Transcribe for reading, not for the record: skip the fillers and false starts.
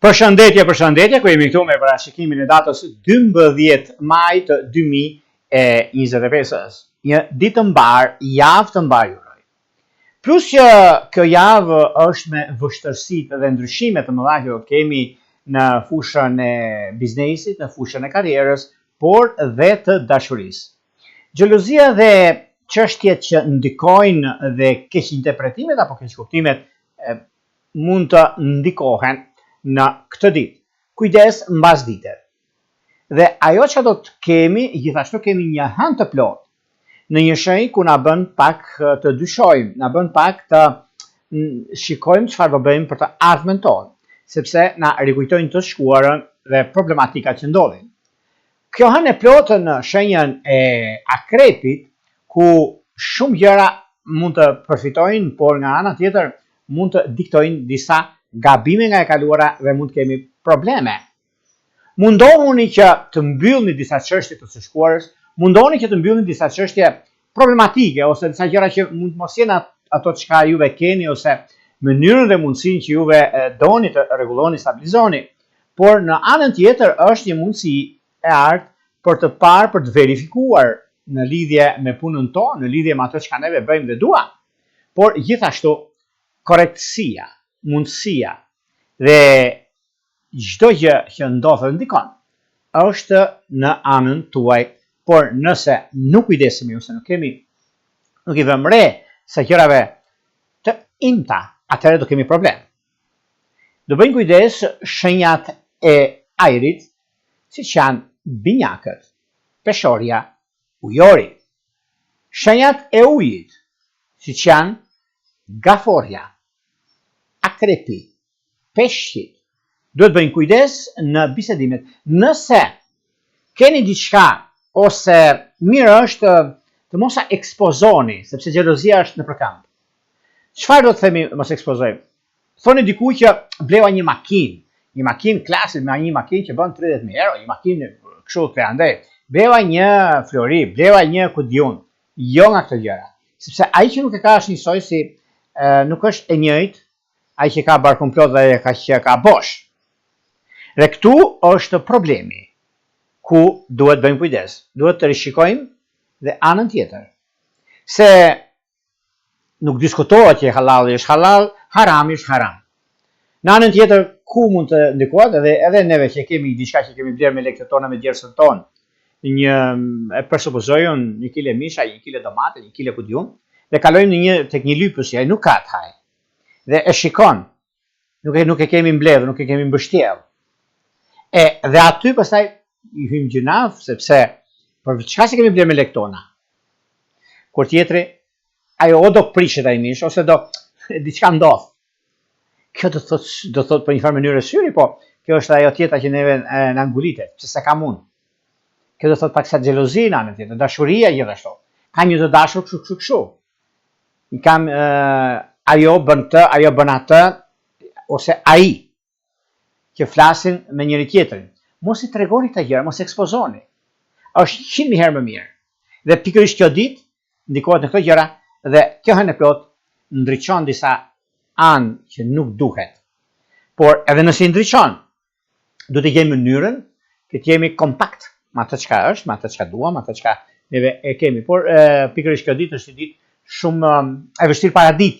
Përshëndetje, ku jemi këtu me parashikimin e datës 12 maj të 2025. Një ditë të mbar, javë të mbar juroj. Plus që kjo javë është me vështërsitë dhe ndryshimet të mëdha që kemi në fushën e biznesit, në fushën e karrierës, por dhe të dashurisë. Xhelozia dhe çështjet që ndikojnë dhe keq interpretimet apo keq kuptimet mund të ndikohen në këtë ditë. Kujdes mbas dite. Dhe ajo që do të kemi, gjithashtu kemi një hënë të plot në një shenjë ku na bën pak të dyshojmë, na bën pak të shikojmë çfarë do bëjmë për të ardhmen tonë, sepse na rikujtojnë të shkuarën dhe problematikat që ndodhin. Kjo hënë e plotë në shenjën e akrepit, ku shumë gjëra mund të përfitojnë, por nga ana tjetër mund të diktojnë disa gabime nga e kaluara dhe mund të kemi probleme. Mundohuni që të mbyllni disa çështje të së shkuarës, mundohuni që të mbyllni disa çështje problematike ose disa gjëra që mund të mos jenë ato çka juve keni ose mënyrën dhe mundësinë që juve doni të rregulloni, stabilizoni. Por në anën tjetër është një mundësi e artë për të parë, për të verifikuar në lidhje me punën tonë, në lidhje me ato çka neve bëjmë dhe duam. Por gjithashtu korrektësia, mundësia dhe çdo gjë që ndodh dhe ndikon është në anën tuaj, por nëse nuk kujdesemi ose nuk i vëmë re sa gjërave të imta, atëherë do kemi problem. Do bëjmë kujdes shenjat e ajrit, siç janë binjakët, peshorja, ujori. Shenjat e ujit, siç janë gaforja, akrepi, peshqit. Duhet bëjmë kujdes në bisedimet. Nëse keni diçka ose mirë është të mos ekspozoni, sepse xhelozia është në përkamp. Çfarë do të themi mos ekspozojmë? Thoni dikujt që bleva një makinë klasik, një makinë që bën 30.000 euro, një makinë kështu andaj. Bleva një Flori, bleva një kudiun, jo nga këto gjëra. Sepse ai që nuk e ka është njësoj si nuk është e njëjtë ai që ka bar komplot dhe ai që ka bosh. Dhe këtu është problemi ku duhet bëjmë kujdes. Duhet të rishikojmë dhe anën tjetër. Se nuk diskutohet që halali është halal, harami është haram. Në anën tjetër ku mund të ndikohet edhe neve që kemi diçka që kemi bler me lekët tona, me djersën tonë, e përsupozojun 1 kile misha, 1 kile domate, 1 kile kudiun, dhe kalojmë tek një lypës që ai nuk ka thaj. Dhe e shikon, nuk e kemi mbledhur, nuk e kemi mbështjellë. Dhe aty pastaj i hym gjinaf, sepse për çka që kemi bler me lekët tona. Kur tjetri, ajo o do prishet ai mish, ose do diçka ndodh. Kjo do thot për një farë mënyrë syri, po kjo është ajo tjetra që neve na ngulitet, që se kam unë. Kjo do thot pak sa xhelozi në anën tjetër, dashuria gjithashtu. Kam një të dashur kështu. Kam ajo bën të, ajo bën atë, ose ai që flasin me njëri tjetrin. Mos i tregoni këta gjëra, mos ekspozoni. Është 100.000 herë më mirë. Dhe pikërisht kjo ditë ndikohet në këto gjëra dhe kjo hënë e plot ndriçon disa anë që nuk duhet. Por edhe nëse i ndriçon, duhet të gjejmë mënyrën që të jemi kompakt me atë çka është, me atë çka duam, me atë çka neve e kemi. Por pikërisht kjo ditë është një ditë shumë e vështirë paraditje.